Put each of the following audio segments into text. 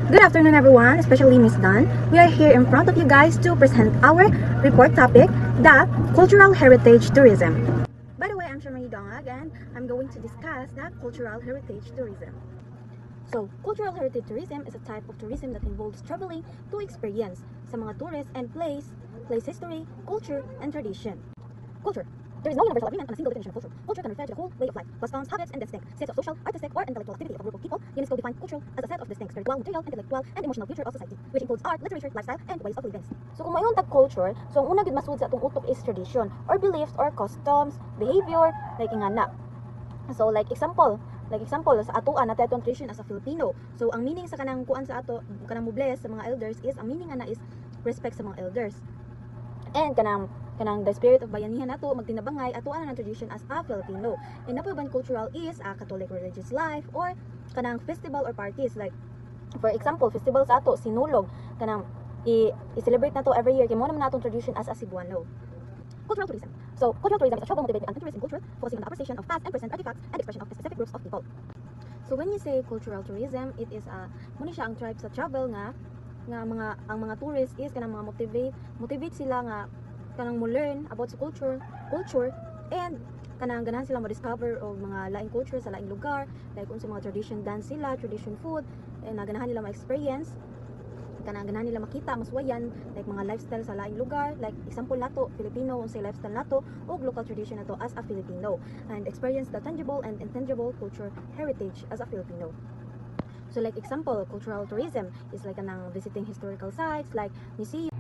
Good afternoon everyone, especially Miss Dunn. We are here in front of you guys to present our report topic, the cultural heritage tourism. By the way, I'm Shamari Donga and I'm going to discuss the cultural heritage tourism. So, cultural heritage tourism is a type of tourism that involves traveling to experience sa mga tourist and place history, culture, and tradition. Culture. There is no universal agreement on a single definition of culture. Culture can refer to the whole way of life, customs, habits, and distinct sets of social, artistic, or intellectual activity of a group of people. UNESCO defined culture as a set of distinct spiritual, material, intellectual, and emotional features of society, which includes art, literature, lifestyle, and ways of living. So kung mayon tag culture, so ang una gid masud sa atong utok is tradition or beliefs or customs, behavior, like ingana. So like example sa atoan natin atong tradition as a Filipino. So ang meaning sa kanang kuan sa ato, kanang mobles sa mga elders is ang meaning ana is respect sa mga elders. And kanang the spirit of bayanihan nato magtinabangay ato ana ng tradition as a Filipino. And napaban cultural is a Catholic religious life or kanang festival or parties, like for example festival sa ato sinulog kanang i-celebrate nato every year kay mo naman natong tradition as a Cebuano. Cultural tourism. So cultural tourism is a travel motivated and interest in culture, focusing on the appreciation of past and present artifacts and expression of specific groups of people. So when you say cultural tourism, it is muna siya ang tribe sa travel nga mga tourists is kanang mga motivate sila nga kanang mo learn about sa culture and kanang ganahan sila mo discover og mga laing culture sa laing lugar, like unsa mga tradition dance sila, tradition food, and ganahan nila ma-experience, kanang ganahan nila makita maswayan like mga lifestyle sa laing lugar, like example nato Filipino unsay lifestyle nato og local tradition nato as a Filipino, and experience the tangible and intangible culture heritage as a Filipino. So like example, cultural tourism is like kanang visiting historical sites like museums.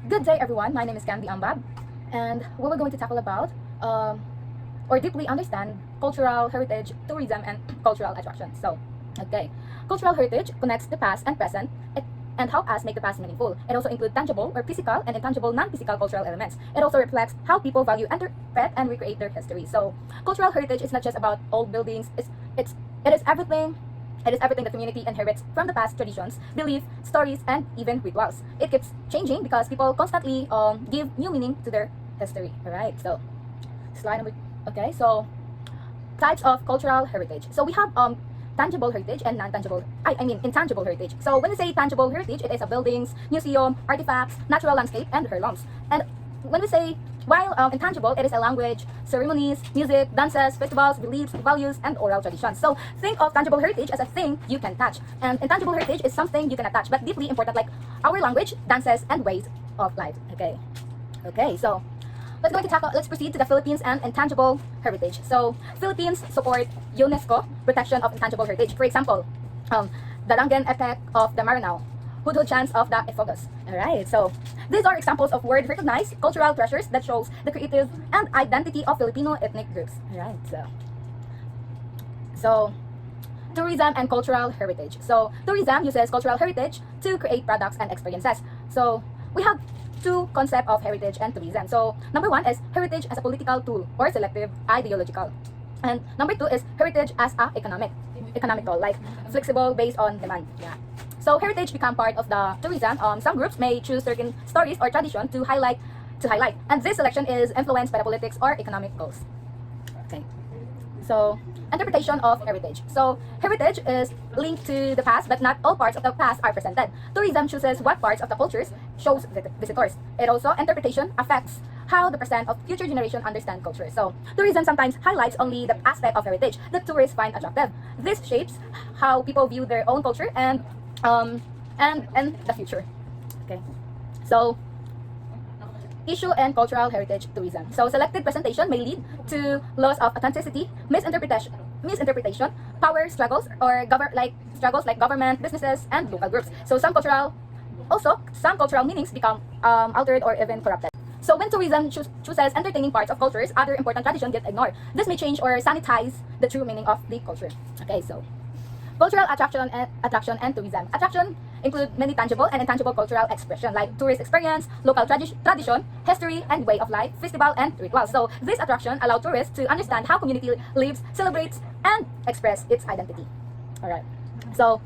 Good day everyone, my name is Candy Ambab, and we were going to tackle about or deeply understand cultural heritage, tourism, and cultural attractions. So, okay, cultural heritage connects the past and present and help us make the past meaningful. It also includes tangible or physical and intangible non-physical cultural elements. It also reflects how people value, interpret, and recreate their history. So, cultural heritage is not just about old buildings, it is everything. It is everything the community inherits from the past traditions, beliefs, stories, and even rituals. It keeps changing because people constantly give new meaning to their history. Alright, so slide number. Okay, so types of cultural heritage. So we have tangible heritage and non-tangible. I mean intangible heritage. So when we say tangible heritage, it is a buildings, museum, artifacts, natural landscape, and heirlooms. And when we say while intangible, it is a language, ceremonies, music, dances, festivals, beliefs, values, and oral traditions. So think of tangible heritage as a thing you can touch, and intangible heritage is something you cannot touch but deeply important, like our language, dances, and ways of life. Okay, so let's proceed to the Philippines and intangible heritage. So Philippines support UNESCO protection of intangible heritage. For example, the Rangan effect of the Maranao, Hudhud chants of the Ifogas. Alright, so these are examples of world recognized cultural treasures that shows the creative and identity of Filipino ethnic groups. Alright, so tourism and cultural heritage. So tourism uses cultural heritage to create products and experiences. So we have two concepts of heritage and tourism. So number one is heritage as a political tool or selective ideological. And number two is heritage as a economical, like flexible based on demand. Yeah. So heritage become part of the tourism. Some groups may choose certain stories or tradition to highlight, and this selection is influenced by the politics or economic goals. Okay. So interpretation of heritage. So heritage is linked to the past, but not all parts of the past are presented. Tourism chooses what parts of the cultures shows visitors. It also interpretation affects how the present of future generation understand culture. So tourism sometimes highlights only the aspect of heritage that tourists find attractive. This shapes how people view their own culture and the future. Okay, so issue and cultural heritage tourism. So selected presentation may lead to loss of authenticity, misinterpretation, power struggles, or struggles like government, businesses, and local groups. So some cultural meanings become altered or even corrupted. So when tourism chooses entertaining parts of cultures, other important traditions get ignored. This may change or sanitize the true meaning of the culture. Okay, so cultural attraction and tourism. Attraction include many tangible and intangible cultural expression like tourist experience, local tradition, history, and way of life, festival, and rituals. So this attraction allow tourists to understand how community lives, celebrates, and express its identity. Alright, so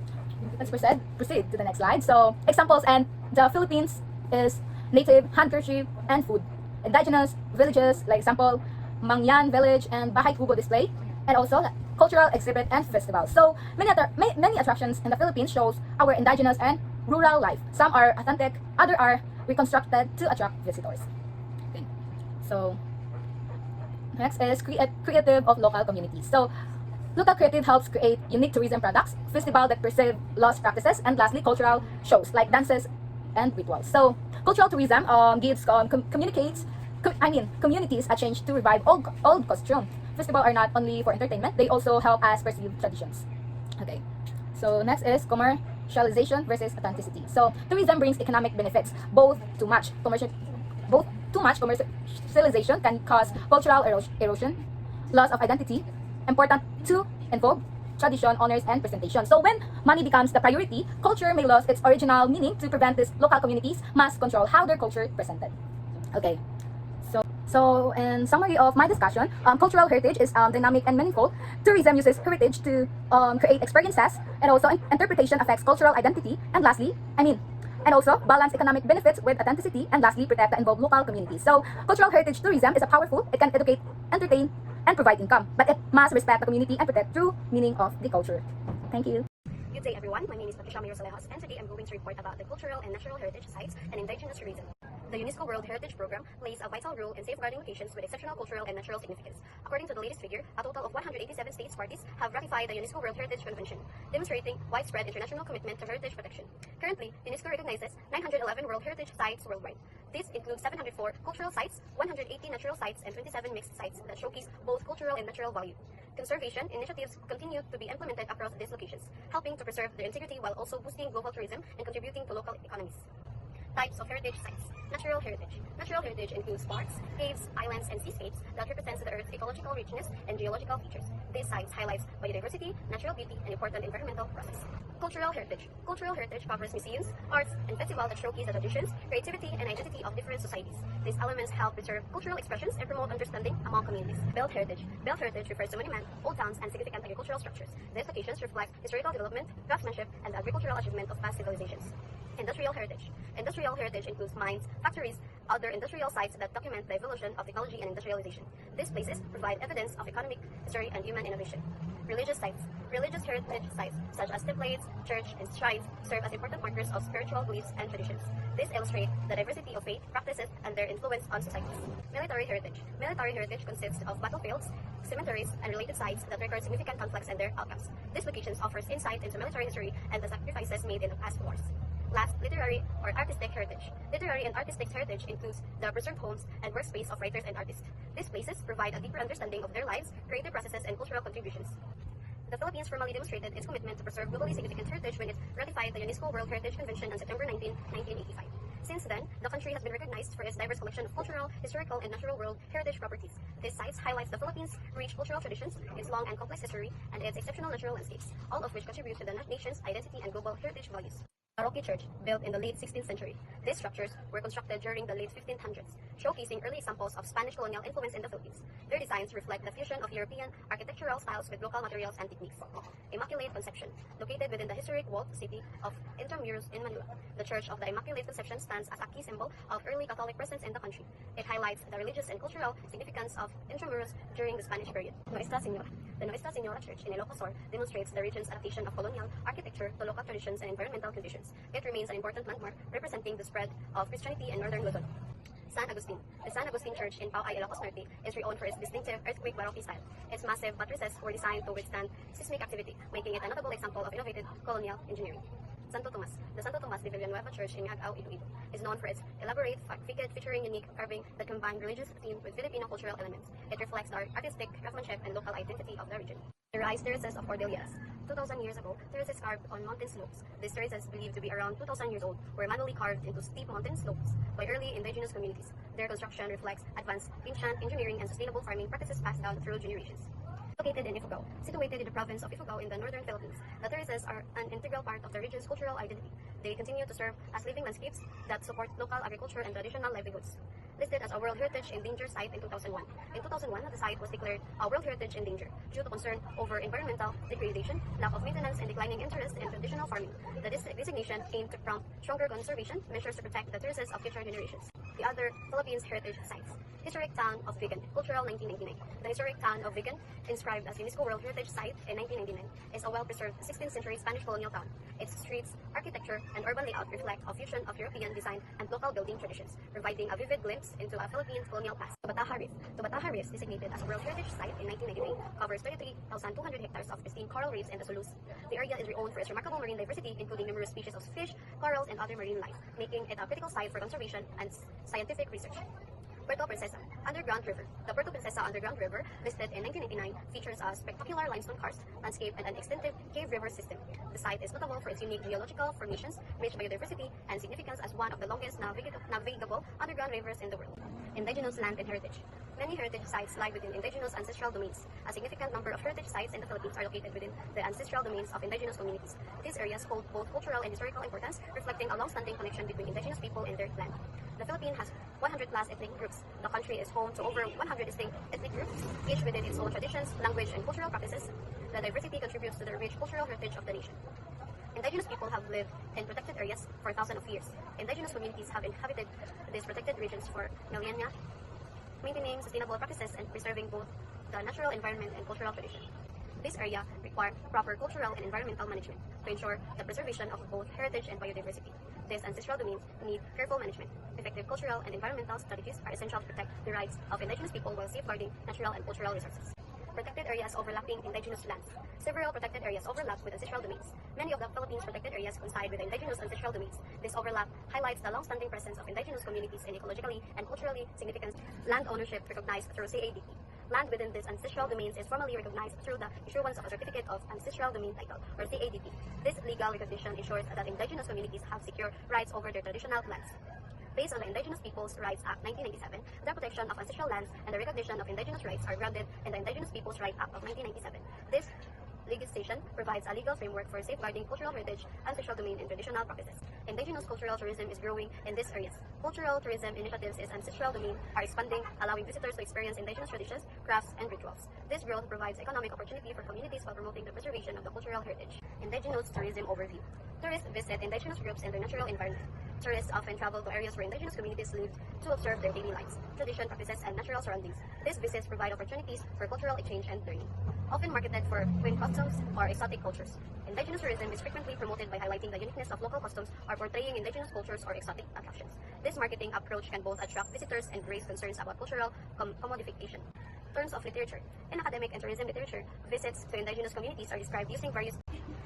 let's proceed to the next slide. So examples and the Philippines is native handkerchief and food. Indigenous villages, like example, Mangyan village and Bahay Kubo display, and also cultural exhibit, and festivals. So many attractions in the Philippines shows our indigenous and rural life. Some are authentic, others are reconstructed to attract visitors. Okay. So next is creative of local communities. So local creative helps create unique tourism products, festivals that preserve lost practices, and lastly, cultural shows like dances and rituals. So cultural tourism gives communities a change to revive old costume. Festivals are not only for entertainment; they also help us preserve traditions. Okay. So next is commercialization versus authenticity. So tourism brings economic benefits. Both too much commercialization can cause cultural erosion, loss of identity, important to involve tradition, honors, and presentation. So when money becomes the priority, culture may lose its original meaning. To prevent this, local communities must control how their culture is presented. Okay. So in summary of my discussion, cultural heritage is dynamic and meaningful. Tourism uses heritage to create experiences, and also interpretation affects cultural identity. And also balance economic benefits with authenticity, and lastly protect and involve local communities. So cultural heritage tourism is a powerful. It can educate, entertain, and provide income, but it must respect the community and protect true meaning of the culture. Thank you. Good day, everyone. My name is Patricia Mayosalejos, and today I'm going to report about the cultural and natural heritage sites and indigenous tourism. The UNESCO World Heritage Program plays a vital role in safeguarding locations with exceptional cultural and natural significance. According to the latest figure, a total of 187 states parties have ratified the UNESCO World Heritage Convention, demonstrating widespread international commitment to heritage protection. Currently, UNESCO recognizes 911 World Heritage sites worldwide. This includes 704 cultural sites, 180 natural sites, and 27 mixed sites that showcase both cultural and natural value. Conservation initiatives continue to be implemented across these locations, helping to preserve their integrity while also boosting global tourism and contributing to local economies. Types of heritage sites. Natural heritage. Natural heritage includes parks, caves, islands, and seascapes that represents the Earth's ecological richness and geological features. These sites highlight biodiversity, natural beauty, and important environmental process. Cultural heritage. Cultural heritage covers museums, arts, and festivals that showcase the traditions, creativity, and identity of different societies. These elements help preserve cultural expressions and promote understanding among communities. Belt heritage. Belt heritage refers to monuments, old towns, and significant agricultural structures. These locations reflect historical development, craftsmanship, and agricultural achievement of past civilizations. Industrial heritage. Industrial heritage includes mines, factories, other industrial sites that document the evolution of technology and industrialization. These places provide evidence of economic history and human innovation. Religious sites. Religious heritage sites, such as templates, church, and shrines, serve as important markers of spiritual beliefs and traditions. These illustrate the diversity of faith practices and their influence on societies. Military heritage. Military heritage consists of battlefields, cemeteries, and related sites that record significant conflicts and their outcomes. These locations offers insight into military history and the sacrifices made in the past wars. Last, literary or artistic heritage. Literary and artistic heritage includes the preserved homes and workspace of writers and artists. These places provide a deeper understanding of their lives, creative processes, and cultural contributions. The Philippines formally demonstrated its commitment to preserve globally significant heritage when it ratified the UNESCO World Heritage Convention on September 19, 1985. Since then, the country has been recognized for its diverse collection of cultural, historical, and natural world heritage properties. These sites highlight the Philippines' rich cultural traditions, its long and complex history, and its exceptional natural landscapes, all of which contribute to the nation's identity and global heritage values. Baroque church, built in the late 16th century. These structures were constructed during the late 1500s, showcasing early examples of Spanish colonial influence in the Philippines. Their designs reflect the fusion of European architectural styles with local materials and techniques. Immaculate Conception, located within the historic walled city of Intramuros in Manila. The Church of the Immaculate Conception stands as a key symbol of early Catholic presence in the country. It highlights the religious and cultural significance of Intramuros during the Spanish period. Nuestra Señora. The Nuestra Señora Church in Ilocos Sur demonstrates the region's adaptation of colonial architecture to local traditions and environmental conditions. It remains an important landmark representing the spread of Christianity in northern Luzon. San Agustin. The San Agustin Church in Pauay, Ilocos Norte is renowned for its distinctive earthquake Baroque style. Its massive buttresses were designed to withstand seismic activity, making it a notable example of innovative colonial engineering. Santo Tomas. The Santo Tomas de Villanueva Church in Yagao, Iloilo is known for its elaborate facade featuring unique carving that combine religious theme with Filipino cultural elements. It reflects the artistic craftsmanship and local identity of the region. The rice terraces of Cordilleras. 2,000 years ago, terraces carved on mountain slopes. These terraces, believed to be around 2,000 years old, were manually carved into steep mountain slopes by early indigenous communities. Their construction reflects advanced ancient engineering and sustainable farming practices passed down through generations. Located in Ifugao. Situated in the province of Ifugao in the northern Philippines, the terraces are an integral part of the region's cultural identity. They continue to serve as living landscapes that support local agriculture and traditional livelihoods. Listed as a World Heritage in Danger site in 2001. In 2001, the site was declared a World Heritage in Danger due to concern over environmental degradation, lack of maintenance, and declining interest in traditional farming. The designation aimed to prompt stronger conservation measures to protect the terraces of future generations. The other Philippines heritage sites. Historic Town of Vigan, Cultural 1999. The historic town of Vigan, inscribed as UNESCO World Heritage Site in 1999, is a well-preserved 16th century Spanish colonial town. Its streets, architecture, and urban layout reflect a fusion of European design and local building traditions, providing a vivid glimpse into a Philippine colonial past. Tubataha Reef. Tubataha Reef, designated as a World Heritage Site in 1999, covers 33,200 hectares of pristine coral reefs in the Zulus. The area is renowned for its remarkable marine diversity, including numerous species of fish, corals, and other marine life, making it a critical site for conservation and scientific research. Puerto Princesa, Underground River. The Puerto Princesa Underground River, listed in 1999, features a spectacular limestone karst landscape and an extensive cave river system. The site is notable for its unique geological formations, rich biodiversity, and significance as one of the longest navigable underground rivers in the world. Indigenous land and heritage. Many heritage sites lie within indigenous ancestral domains. A significant number of heritage sites in the Philippines are located within the ancestral domains of indigenous communities. These areas hold both cultural and historical importance, reflecting a long-standing connection between indigenous people and their land. The Philippines has 100 plus ethnic groups. The country is home to over 100 distinct ethnic groups, each within its own traditions, language, and cultural practices. The diversity contributes to the rich cultural heritage of the nation. Indigenous people have lived in protected areas for thousands of years. Indigenous communities have inhabited these protected regions for millennia, maintaining sustainable practices and preserving both the natural environment and cultural tradition. This area requires proper cultural and environmental management to ensure the preservation of both heritage and biodiversity. These ancestral domains need careful management. Effective cultural and environmental strategies are essential to protect the rights of indigenous people while safeguarding natural and cultural resources. Protected areas overlapping indigenous lands. Several protected areas overlap with ancestral domains. Many of the Philippines' protected areas coincide with indigenous ancestral domains. This overlap highlights the long-standing presence of indigenous communities in ecologically and culturally significant land ownership recognized through CADP. Land within these ancestral domains is formally recognized through the issuance of a Certificate of Ancestral Domain Title, or CADP. This legal recognition ensures that indigenous communities have secure rights over their traditional lands. Based on the Indigenous Peoples' Rights Act 1997, the protection of ancestral lands and the recognition of indigenous rights are grounded in the Indigenous Peoples' Rights Act of 1997. This legislation provides a legal framework for safeguarding cultural heritage, ancestral domain, and traditional practices. Indigenous cultural tourism is growing in these areas. Cultural tourism initiatives in ancestral domain are expanding, allowing visitors to experience indigenous traditions, crafts, and rituals. This growth provides economic opportunity for communities while promoting the preservation of the cultural heritage. Indigenous tourism overview. Tourists visit indigenous groups in their natural environment. Tourists often travel to areas where indigenous communities live to observe their daily lives, tradition, practices, and natural surroundings. These visits provide opportunities for cultural exchange and learning. Often marketed for twin customs or exotic cultures, indigenous tourism is frequently promoted by highlighting the uniqueness of local customs or portraying indigenous cultures or exotic attractions. This marketing approach can both attract visitors and raise concerns about cultural commodification. Terms of literature. In academic and tourism literature, visits to indigenous communities are described using various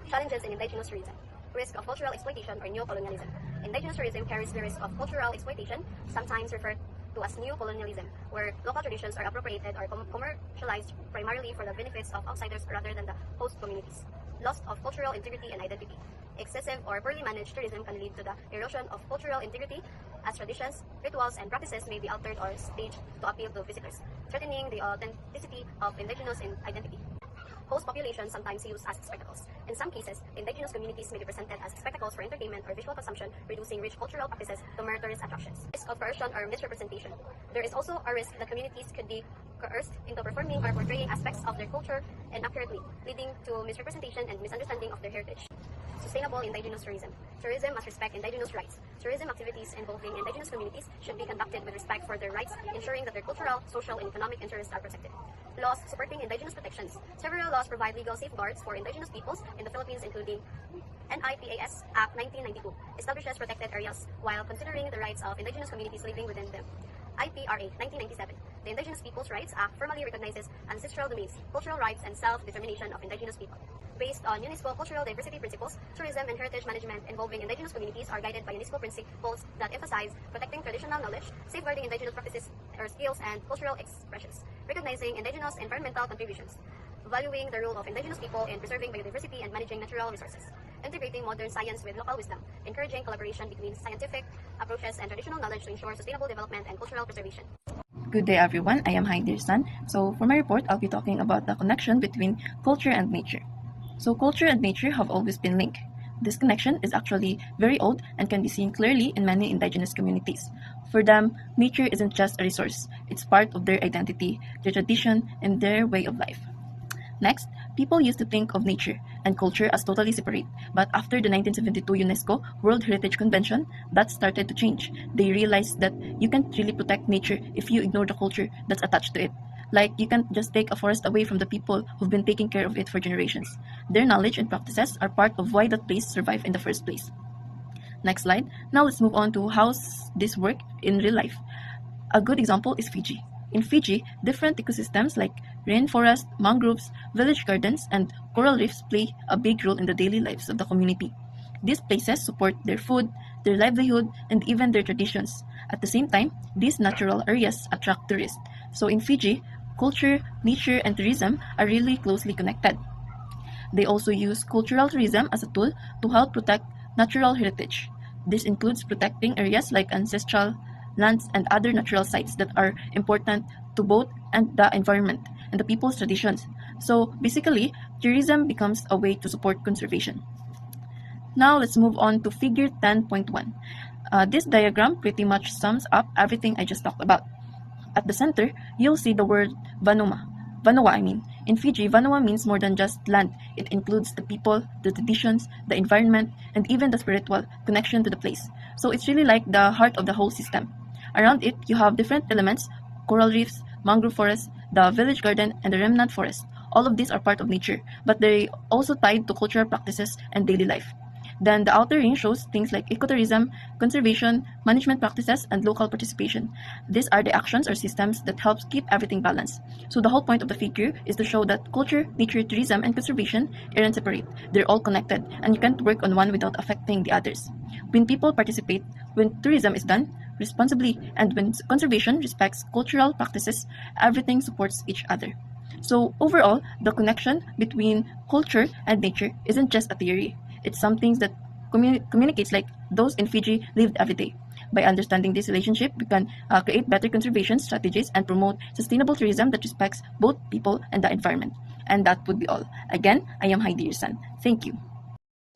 challenges in indigenous tourism. Risk of cultural exploitation or neo-colonialism. Indigenous tourism carries the risk of cultural exploitation, sometimes referred to as neo-colonialism, where local traditions are appropriated or commercialized primarily for the benefits of outsiders rather than the host communities. Loss of cultural integrity and identity. Excessive or poorly managed tourism can lead to the erosion of cultural integrity, as traditions, rituals, and practices may be altered or staged to appeal to visitors, threatening the authenticity of indigenous identity. Host populations sometimes used as spectacles. In some cases, indigenous communities may be presented as spectacles for entertainment or visual consumption, reducing rich cultural practices to mere tourist attractions. Risk of coercion or misrepresentation. There is also a risk that communities could be coerced into performing or portraying aspects of their culture inaccurately, leading to misrepresentation and misunderstanding of their heritage. Sustainable indigenous tourism. Tourism must respect indigenous rights. Tourism activities involving indigenous communities should be conducted with respect for their rights, ensuring that their cultural, social, and economic interests are protected. Laws supporting indigenous protections. Several laws provide legal safeguards for indigenous peoples in the Philippines, including NIPAS Act 1992 establishes protected areas while considering the rights of indigenous communities living within them. IPRA 1997. The Indigenous Peoples' Rights Act formally recognizes ancestral domains, cultural rights, and self-determination of indigenous people. Based on UNESCO cultural diversity principles, tourism and heritage management involving indigenous communities are guided by UNESCO principles that emphasize protecting traditional knowledge, safeguarding indigenous practices or skills and cultural expressions, recognizing indigenous environmental contributions, valuing the role of indigenous people in preserving biodiversity and managing natural resources, integrating modern science with local wisdom, encouraging collaboration between scientific approaches and traditional knowledge to ensure sustainable development and cultural preservation. Good day everyone, I am Heidi San. So for my report, I'll be talking about the connection between culture and nature. So culture and nature have always been linked. This connection is actually very old and can be seen clearly in many indigenous communities. For them, nature isn't just a resource, it's part of their identity, their tradition, and their way of life. Next, people used to think of nature and culture as totally separate. But after the 1972 UNESCO World Heritage Convention, that started to change. They realized that you can't really protect nature if you ignore the culture that's attached to it. Like, you can't just take a forest away from the people who've been taking care of it for generations. Their knowledge and practices are part of why that place survived in the first place. Next slide. Now let's move on to how this work in real life. A good example is Fiji. In Fiji, different ecosystems like rainforest, mangroves, village gardens, and coral reefs play a big role in the daily lives of the community. These places support their food, their livelihood, and even their traditions. At the same time, these natural areas attract tourists. So in Fiji, culture, nature, and tourism are really closely connected. They also use cultural tourism as a tool to help protect natural heritage. This includes protecting areas like ancestral lands and other natural sites that are important to both and the environment and the people's traditions. So basically, tourism becomes a way to support conservation. Now let's move on to figure 10.1. This diagram pretty much sums up everything I just talked about. At the center, you'll see the word Vanua. In Fiji, Vanua means more than just land. It includes the people, the traditions, the environment, and even the spiritual connection to the place. So it's really like the heart of the whole system. Around it, you have different elements: coral reefs, mangrove forests, the village garden, and the remnant forest. All of these are part of nature, but they also tied to cultural practices and daily life. Then the outer ring shows things like ecotourism, conservation, management practices, and local participation. These are the actions or systems that helps keep everything balanced. So the whole point of the figure is to show that culture, nature, tourism, and conservation aren't separate. They're all connected, and you can't work on one without affecting the others. When people participate, when tourism is done responsibly, and when conservation respects cultural practices, everything supports each other. So overall, the connection between culture and nature isn't just a theory. It's something that communicates like those in Fiji lived every day. By understanding this relationship, we can create better conservation strategies and promote sustainable tourism that respects both people and the environment. And that would be all. Again, I am Heidi, your son. Thank you.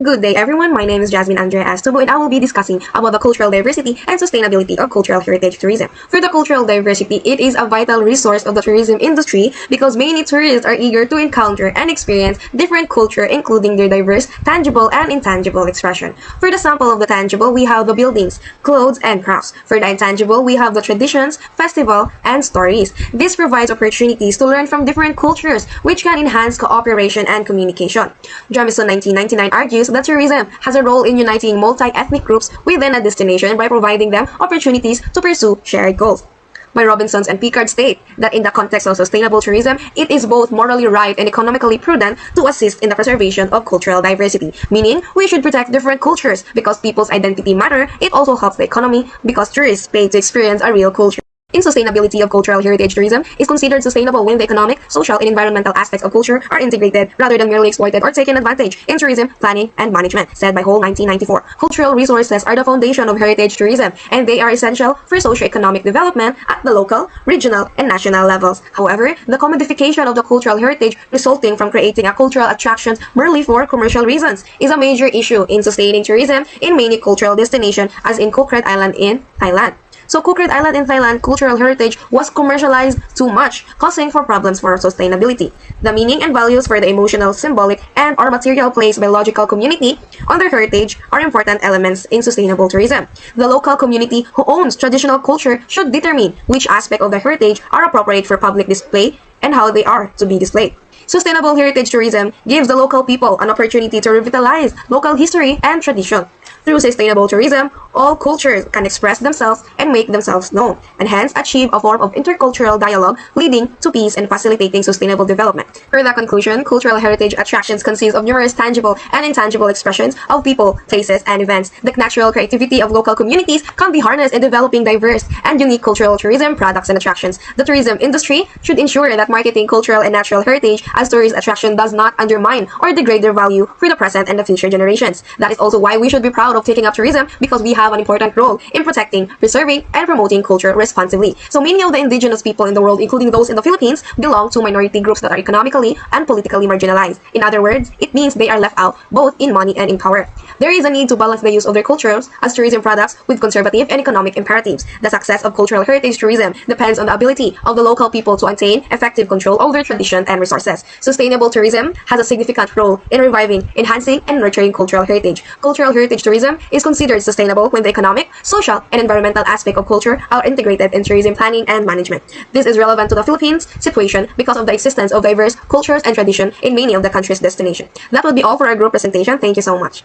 Good day, everyone. My name is Jasmine Andrea Astubo, and I will be discussing about the cultural diversity and sustainability of cultural heritage tourism. For the cultural diversity, it is a vital resource of the tourism industry because many tourists are eager to encounter and experience different culture, including their diverse, tangible, and intangible expression. For the sample of the tangible, we have the buildings, clothes, and crafts. For the intangible, we have the traditions, festival, and stories. This provides opportunities to learn from different cultures, which can enhance cooperation and communication. Jamison 1999 argues that tourism has a role in uniting multi-ethnic groups within a destination by providing them opportunities to pursue shared goals. By Robinsons and Picard state that in the context of sustainable tourism, it is both morally right and economically prudent to assist in the preservation of cultural diversity, meaning we should protect different cultures because people's identity matter. It also helps the economy because tourists pay to experience a real culture. In sustainability of cultural heritage tourism is considered sustainable when the economic, social, and environmental aspects of culture are integrated rather than merely exploited or taken advantage in tourism, planning, and management, said by Hall 1994. Cultural resources are the foundation of heritage tourism, and they are essential for socio-economic development at the local, regional, and national levels. However, the commodification of the cultural heritage resulting from creating a cultural attraction merely for commercial reasons is a major issue in sustaining tourism in many cultural destinations, as in Phuket Island in Thailand. So Phuket Island in Thailand, cultural heritage was commercialized too much, causing for problems for sustainability. The meaning and values for the emotional, symbolic, and or material placed by local community on their heritage are important elements in sustainable tourism. The local community who owns traditional culture should determine which aspect of the heritage are appropriate for public display and how they are to be displayed. Sustainable heritage tourism gives the local people an opportunity to revitalize local history and tradition. Through sustainable tourism, all cultures can express themselves and make themselves known, and hence achieve a form of intercultural dialogue leading to peace and facilitating sustainable development. For the conclusion, cultural heritage attractions consist of numerous tangible and intangible expressions of people, places, and events. The natural creativity of local communities can be harnessed in developing diverse and unique cultural tourism products and attractions. The tourism industry should ensure that marketing cultural and natural heritage as tourist attraction does not undermine or degrade their value for the present and the future generations. That is also why we should be proud proud of taking up tourism because we have an important role in protecting, preserving, and promoting culture responsibly. So many of the indigenous people in the world, including those in the Philippines, belong to minority groups that are economically and politically marginalized. In other words, it means they are left out both in money and in power. There is a need to balance the use of their cultures as tourism products with conservative and economic imperatives. The success of cultural heritage tourism depends on the ability of the local people to attain effective control over their tradition and resources. Sustainable tourism has a significant role in reviving, enhancing, and nurturing cultural heritage. Cultural heritage tourism is considered sustainable when the economic, social, and environmental aspect of culture are integrated in tourism planning and management. This is relevant to the Philippines situation because of the existence of diverse cultures and tradition in many of the country's destinations. That would be all for our group presentation. Thank you so much.